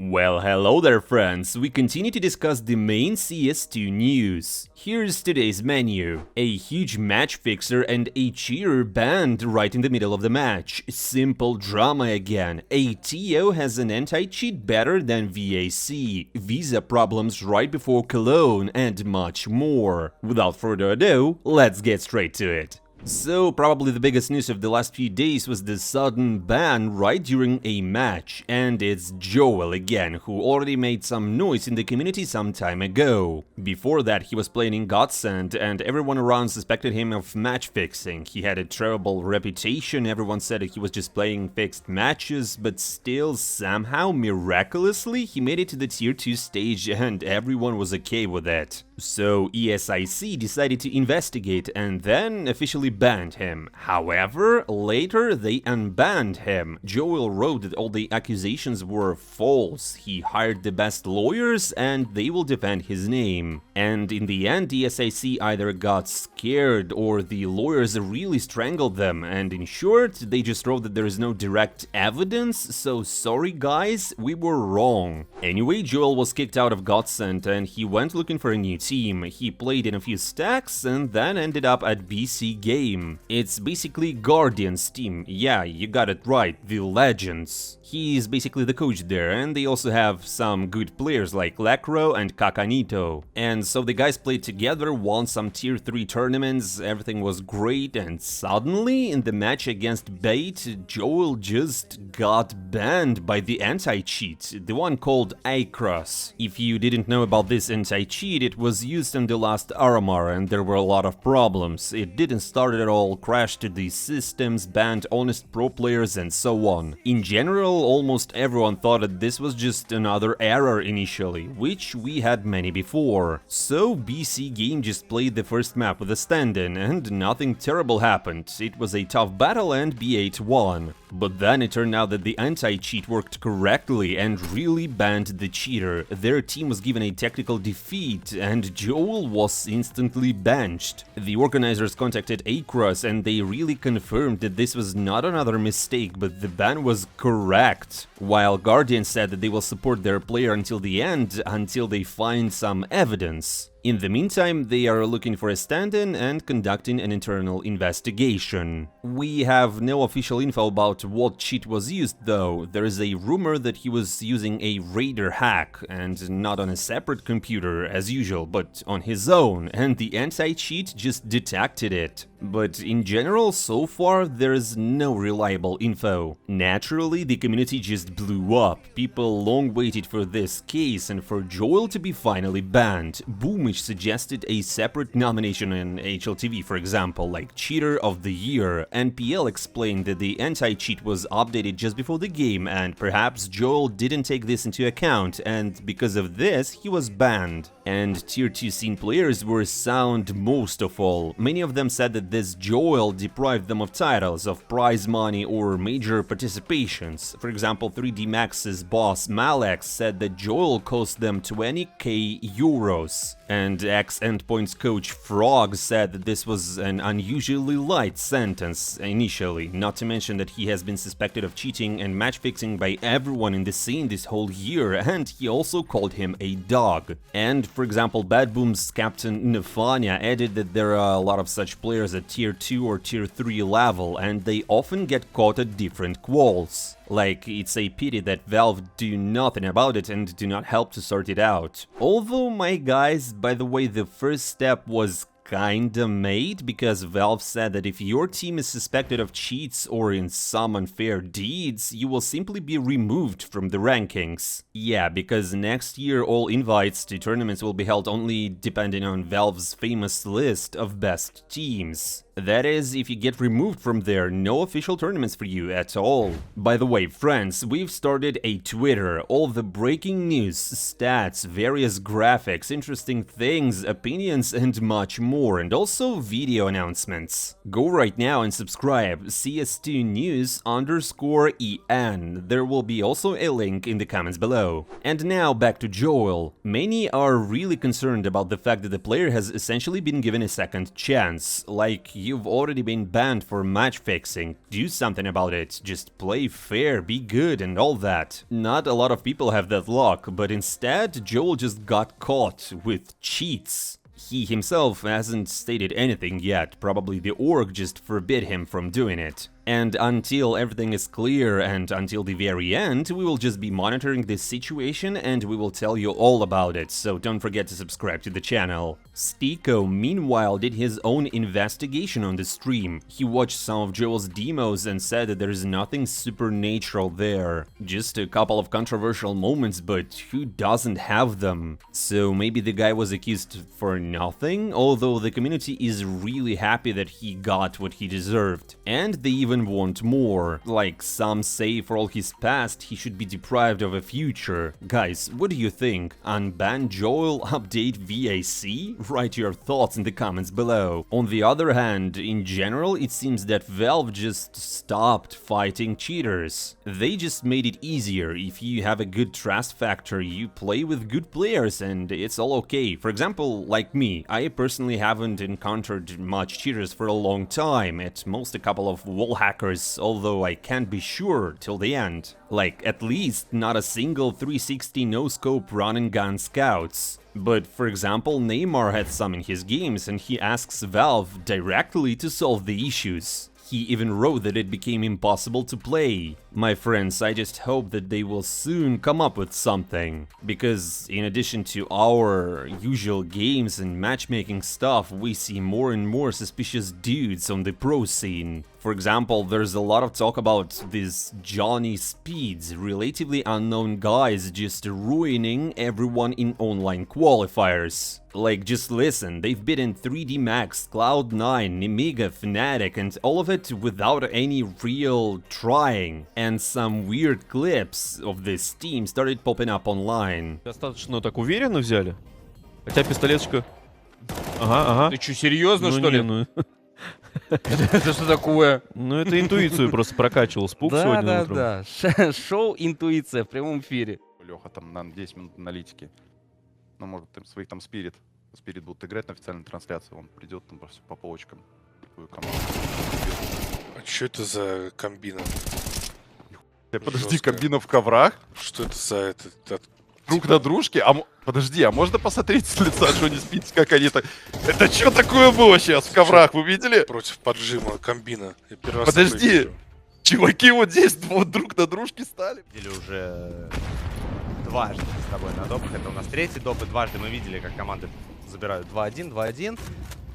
Well, hello there friends, we continue to discuss the main CS2 news. Here's today's menu. A huge match fixer and a cheater banned right in the middle of the match. Simple drama again. A TO has an anti-cheat better than VAC. Visa problems right before Cologne and much more. Without further ado, let's get straight to it. So, probably the biggest news of the last few days was the sudden ban right during a match, and it's Joel again, who already made some noise in the community some time ago. Before that, he was playing in Godsend, and everyone around suspected him of match fixing. He had a terrible reputation, everyone said that he was just playing fixed matches, but still, somehow, miraculously, he made it to the tier 2 stage and everyone was okay with it. So ESIC decided to investigate and then officially banned him. However, later they unbanned him. Joel wrote that all the accusations were false. He hired the best lawyers and they will defend his name. And in the end, ESIC either got scared or the lawyers really strangled them. And in short, they just wrote that there is no direct evidence, so sorry guys, we were wrong. Anyway, Joel was kicked out of Godsend and he went looking for a new team. He played in a few stacks and then ended up at BC Game. It's basically Guardian's team. Yeah, you got it right, the Legends. He's basically the coach there, and they also have some good players like Lacro and Kakanito. And so the guys played together, won some tier 3 tournaments, everything was great, and suddenly, in the match against Bait, Joel just got banned by the anti-cheat, the one called Across. If you didn't know about this anti-cheat, it was used in the last RMR and there were a lot of problems. It didn't start at all, crashed the systems, banned honest pro players and so on. In general, almost everyone thought that this was just another error initially, which we had many before. So BC Game just played the first map with a stand-in and nothing terrible happened. It was a tough battle and B8 won. But then it turned out that the anti-cheat worked correctly and really banned the cheater. Their team was given a technical defeat and Joel was instantly benched. The organizers contacted Across and they really confirmed that this was not another mistake, but the ban was correct. While Guardian said that they will support their player until the end, until they find some evidence. In the meantime, they are looking for a stand-in and conducting an internal investigation. We have no official info about what cheat was used though. There is a rumor that he was using a Raider hack, and not on a separate computer as usual, but on his own, and the anti-cheat just detected it. But in general, so far, there is no reliable info. Naturally, the community just blew up. People long waited for this case and for Joel to be finally banned. Boomich suggested a separate nomination in HLTV, for example, like Cheater of the Year. NPL explained that the anti-cheat was updated just before the game and perhaps Joel didn't take this into account and because of this he was banned. And tier 2 scene players were sound most of all. Many of them said that this Joel deprived them of titles, of prize money or major participations. For example, 3D Max's boss Malex said that Joel cost them 20k euros. And ex-Endpoint's coach Frog said that this was an unusually light sentence initially, not to mention that he has been suspected of cheating and match fixing by everyone in the scene this whole year, and he also called him a dog. And for example, Bad Boom's captain Nefania added that there are a lot of such players at tier 2 or tier 3 level, and they often get caught at different quals. Like, it's a pity that Valve do nothing about it and do not help to sort it out. Although, my guys, by the way, the first step was kinda made, because Valve said that if your team is suspected of cheats or in some unfair deeds, you will simply be removed from the rankings. Yeah, because next year all invites to tournaments will be held only depending on Valve's famous list of best teams. That is, if you get removed from there, no official tournaments for you at all. By the way, friends, we've started a Twitter. All the breaking news, stats, various graphics, interesting things, opinions, and much more. more, and also video announcements. Go right now and subscribe CS2News_EN. There will be also a link in the comments below. And now back to Joel. Many are really concerned about the fact that the player has essentially been given a second chance. Like, you've already been banned for match fixing. Do something about it. Just play fair, be good, and all that. Not a lot of people have that luck, but instead Joel just got caught with cheats. He himself hasn't stated anything yet, probably the org just forbid him from doing it. And until everything is clear and until the very end, we will just be monitoring this situation and we will tell you all about it, so don't forget to subscribe to the channel. Stiko, meanwhile, did his own investigation on the stream. He watched some of Joel's demos and said that there is nothing supernatural there. Just a couple of controversial moments, but who doesn't have them? So maybe the guy was accused for nothing, although the community is really happy that he got what he deserved. And they even want more. Like, some say for all his past, he should be deprived of a future. Guys, what do you think? Unban Joel, update VAC? Write your thoughts in the comments below. On the other hand, in general, it seems that Valve just stopped fighting cheaters. They just made it easier. If you have a good trust factor, you play with good players and it's all okay. For example, like me, I personally haven't encountered much cheaters for a long time, at most a couple of wall hackers, although I can't be sure till the end. Like, at least not a single 360 no-scope run-and-gun scouts. But for example, Neymar had some in his games and he asks Valve directly to solve the issues. He even wrote that it became impossible to play. My friends, I just hope that they will soon come up with something. Because in addition to our usual games and matchmaking stuff, we see more and more suspicious dudes on the pro scene. For example, there's a lot of talk about these Johnny Speeds, relatively unknown guys just ruining everyone in online qualifiers. Like, just listen, they've beaten 3D Max, Cloud9, Nemiga, Fnatic, and all of it without any real trying. And some weird clips of this team started popping up online. Достаточно так уверенно взяли. Хотя пистолеточка... Ага. Ты что, серьезно, что ли? Ну... Это что такое? Ну, это интуицию просто прокачивал спук сегодня утром. Да. Шоу «Интуиция» в прямом эфире. Леха там на 10 минут аналитики. Ну, может, там своих там Спирит будут играть на официальной трансляции. Он придет там по полочкам. Такую команду. А что это за комбина? Подожди, Жёсткая. комбина в коврах? Что это за этот... Друг на дружке? Подожди, а можно посмотреть с лица Джонни Спидс, как они так... Это что такое было сейчас в коврах, вы видели? Против поджима комбина. Я первый раз Подожди, такое вижу. чуваки вот здесь вот друг на дружке стали. Видели уже дважды с тобой на допах. Это у нас третий доп, и дважды мы видели, как команды забирают 2-1, 2-1.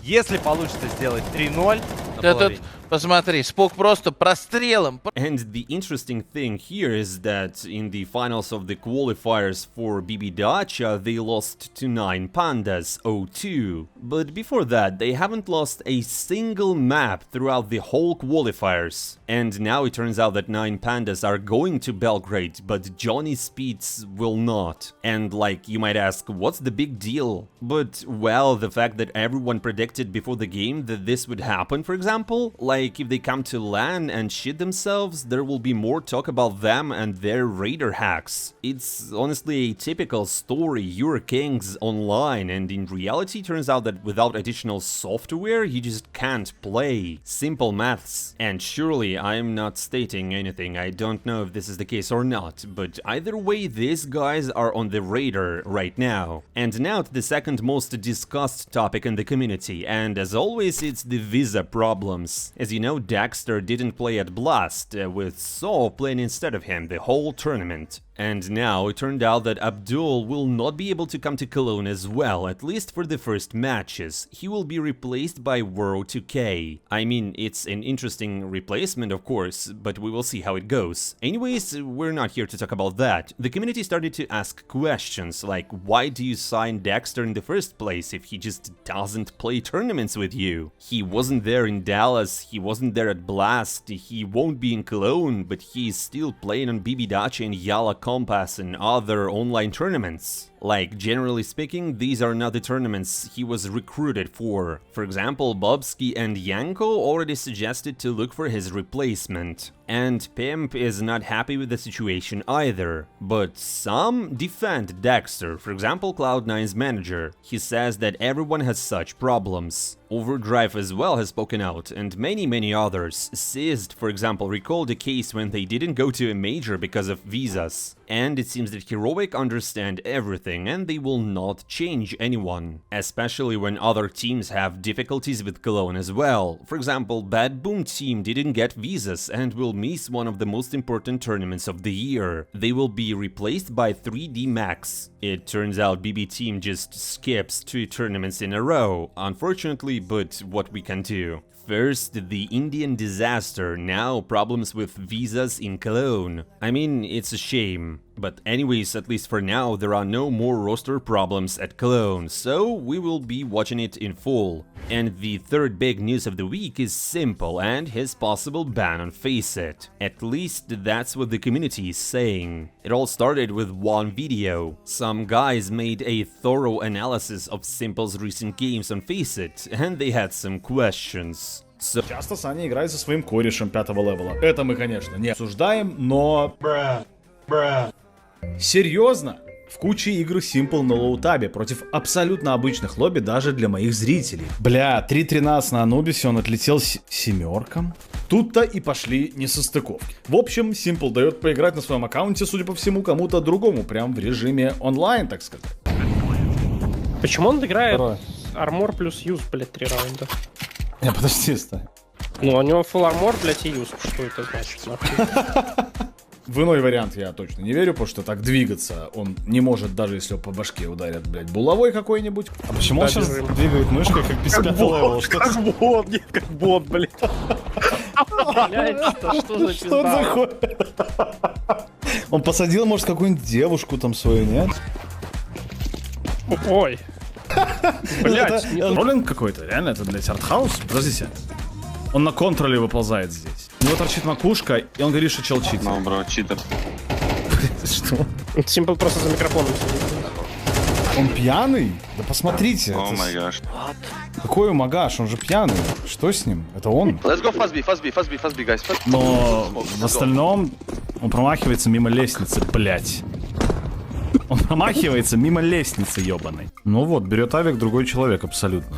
Если получится сделать 3-0 на половине. Посмотри, Спок просто прострелом. And the interesting thing here is that in the finals of the qualifiers for BB Dacha, they lost to 9 Pandas 0-2. But before that, they haven't lost a single map throughout the whole qualifiers. And now it turns out that 9 Pandas are going to Belgrade, but Johnny Speeds will not. And like, you might ask, what's the big deal? But, well, the fact that everyone predicted before the game that this would happen, for example, like if they come to LAN and shit themselves, there will be more talk about them and their raider hacks. It's honestly a typical story, you're kings online, and in reality turns out that without additional software you just can't play. Simple maths. And surely I'm not stating anything, I don't know if this is the case or not, but either way these guys are on the radar right now. And now to the second most discussed topic in the community, and as always it's the visa problems. As you know, Daxter didn't play at Blast, with Saw playing instead of him the whole tournament. And now it turned out that Abdul will not be able to come to Cologne as well, at least for the first matches. He will be replaced by Woro2K. I mean, it's an interesting replacement, of course, but we will see how it goes. Anyways, we're not here to talk about that. The community started to ask questions like, why do you sign Daxter in the first place if he just doesn't play tournaments with you? He wasn't there in Dallas, He wasn't there at Blast, he won't be in Cologne, but he's still playing on BB Dacha and Yala Compass and other online tournaments. Like, generally speaking, these are not the tournaments he was recruited for. For example, Bobsky and Yanko already suggested to look for his replacement. And Pimp is not happy with the situation either. But some defend Dexter, for example Cloud9's manager. He says that everyone has such problems. Overdrive as well has spoken out, and many others. Sized, for example, recalled a case when they didn't go to a major because of visas. And it seems that Heroic understand everything and they will not change anyone. Especially when other teams have difficulties with Cologne as well. For example, Bad Boom team didn't get visas and will miss one of the most important tournaments of the year. They will be replaced by 3D Max. It turns out BB team just skips 2 tournaments in a row, unfortunately, but what we can do. First, the Indian disaster, now problems with visas in Cologne. I mean, it's a shame. But anyways, at least for now, there are no more roster problems at Cologne, so we will be watching it in full. And the third big news of the week is s1MPLE and his possible ban on FACEIT. At least that's what the community is saying. It all started with one video. Some guys made a thorough analysis of s1MPLE's recent games on FACEIT, and they had some questions. Часто Саня играет со своим корешем 5-го левела. Это мы, конечно, не обсуждаем, но... Серьезно? В куче игр s1MPLE на лоу-табе против абсолютно обычных лобби даже для моих зрителей. Бля, 3.13 на Анубисе он отлетел семеркам. Тут-то и пошли несостыковки. В общем, s1MPLE дает поиграть на своем аккаунте, судя по всему, кому-то другому, прям в режиме онлайн, так сказать. Почему он играет армор плюс юз, блядь, 3 раунда? Не, подожди, стой. Ну, у него full армор, блядь, и юз. Что это значит, нахуй? В иной вариант я точно не верю, потому что так двигаться он не может, даже если его по башке ударят, блядь, булавой какой-нибудь. А почему он сейчас двигает мышкой, как без 5-го левела? Как бот, нет, как бот, блядь. Блядь, что за пизда? Он посадил, может, какую-нибудь девушку там свою, нет? Ой. Блядь, роллинг какой-то, реально, это, блядь, артхаус? Подождите. Он на контроле выползает здесь. У него торчит макушка, и он говорит, что чел читер. Ну, бро, читер. Что? s1MPLE просто за микрофоном сидит. Он пьяный? Да посмотрите. О май гаш. Какой магаш? Он же пьяный. Что с ним? Это он? Let's go fast B, guys. Fast. Но в остальном он промахивается мимо лестницы, блять. Он промахивается мимо лестницы, ёбаный. Ну вот, берет авик другой человек абсолютно.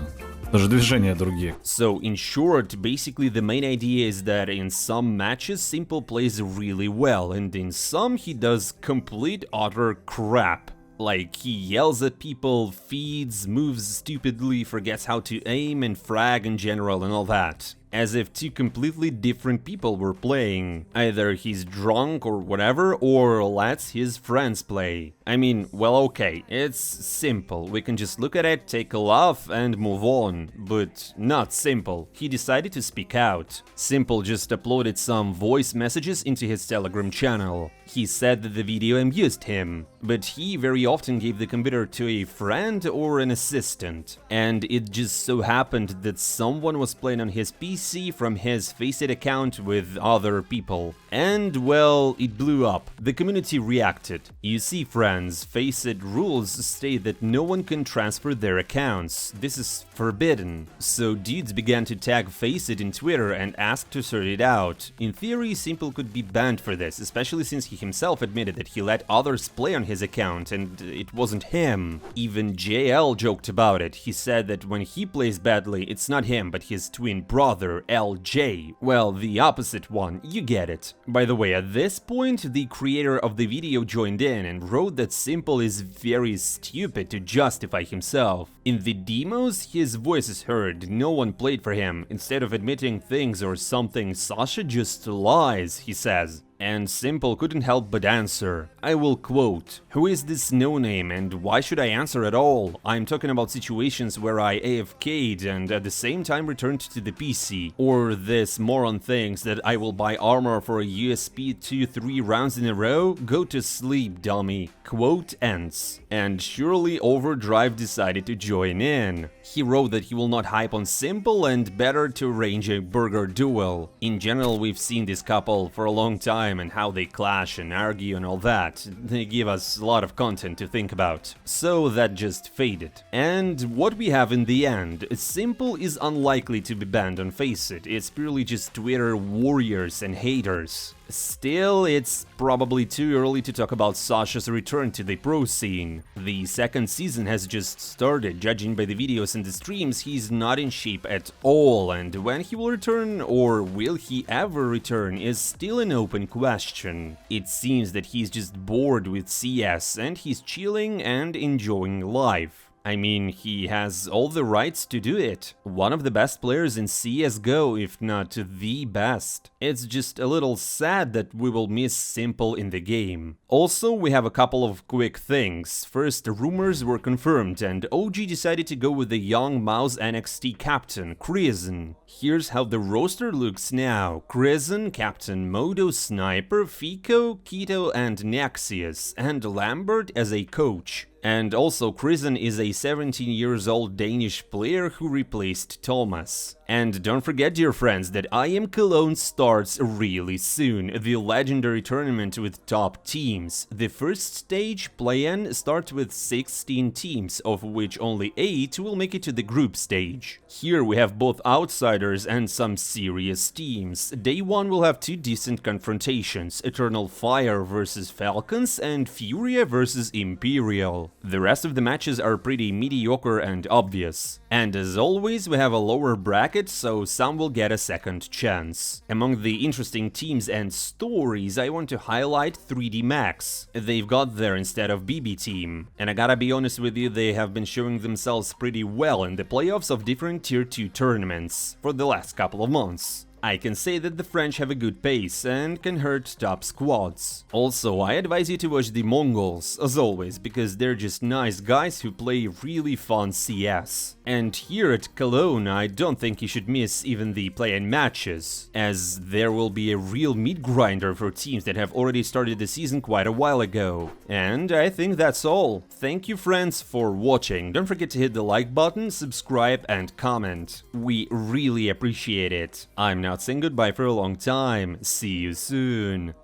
Даже движения другие. So, in short, basically the main idea is that in some matches s1MPLE plays really well, and in some he does complete utter crap. Like, he yells at people, feeds, moves stupidly, forgets how to aim and frag in general and all that. As if 2 completely different people were playing. Either he's drunk or whatever, or lets his friends play. I mean, well, okay, it's s1MPLE. We can just look at it, take a laugh, and move on. But not s1MPLE. He decided to speak out. s1MPLE just uploaded some voice messages into his Telegram channel. He said that the video amused him, but he very often gave the computer to a friend or an assistant. And it just so happened that someone was playing on his PC from his FACEIT account with other people. And, well, it blew up. The community reacted. You see, friends, FACEIT rules state that no one can transfer their accounts. This is forbidden. So dudes began to tag FACEIT in Twitter and ask to sort it out. In theory, s1MPLE could be banned for this, especially since he himself admitted that he let others play on his account and it wasn't him. Even JL joked about it. He said that when he plays badly, it's not him, but his twin brother, LJ. Well, the opposite one, you get it. By the way, at this point, the creator of the video joined in and wrote that s1MPLE is very stupid to justify himself. In the demos, his voice is heard, no one played for him. Instead of admitting things or something, Sasha just lies, he says. And S1MPLE couldn't help but answer. I will quote, "Who is this no-name and why should I answer at all? I'm talking about situations where I AFK'd and at the same time returned to the PC. Or this more on things that I will buy armor for a USP 2-3 rounds in a row? Go to sleep, dummy." Quote ends. And surely Overdrive decided to join in. He wrote that he will not hype on S1MPLE and better to arrange a burger duel. In general, we've seen this couple for a long time and how they clash and argue and all that. They give us a lot of content to think about. So that just faded. And what we have in the end, S1MPLE is unlikely to be banned on Faceit. It's purely just Twitter warriors and haters. Still, it's probably too early to talk about Sasha's return to the pro scene. The second season has just started. Judging by the videos and the streams, he's not in shape at all, and when he will return, or will he ever return, is still an open question. It seems that he's just bored with CS and he's chilling and enjoying life. I mean, he has all the rights to do it. One of the best players in CSGO, if not the best. It's just a little sad that we will miss S1MPLE in the game. Also, we have a couple of quick things. First, rumors were confirmed and OG decided to go with the young Mouse NXT captain, Crizan. Here's how the roster looks now. Crizan, Captain Modo, Sniper, Fico, Keto and Nexius, and Lambert as a coach. And also, Crizan is a 17-year-old Danish player who replaced Thomas. And don't forget, dear friends, that IEM Cologne starts really soon, the legendary tournament with top teams. The first stage, play-in, starts with 16 teams, of which only 8 will make it to the group stage. Here we have both outsiders and some serious teams. Day 1 will have 2 decent confrontations, Eternal Fire versus Falcons and Furia versus Imperial. The rest of the matches are pretty mediocre and obvious. And as always, we have a lower bracket, so some will get a second chance. Among the interesting teams and stories, I want to highlight 3D Max. They've got there instead of BB Team. And I gotta be honest with you, they have been showing themselves pretty well in the playoffs of different Tier 2 tournaments for the last couple of months. I can say that the French have a good pace and can hurt top squads. Also, I advise you to watch the Mongols, as always, because they're just nice guys who play really fun CS. And here at Cologne, I don't think you should miss even the play-in matches, as there will be a real meat grinder for teams that have already started the season quite a while ago. And I think that's all. Thank you, friends, for watching. Don't forget to hit the like button, subscribe and comment. We really appreciate it. I'm not saying goodbye for a long time. See you soon.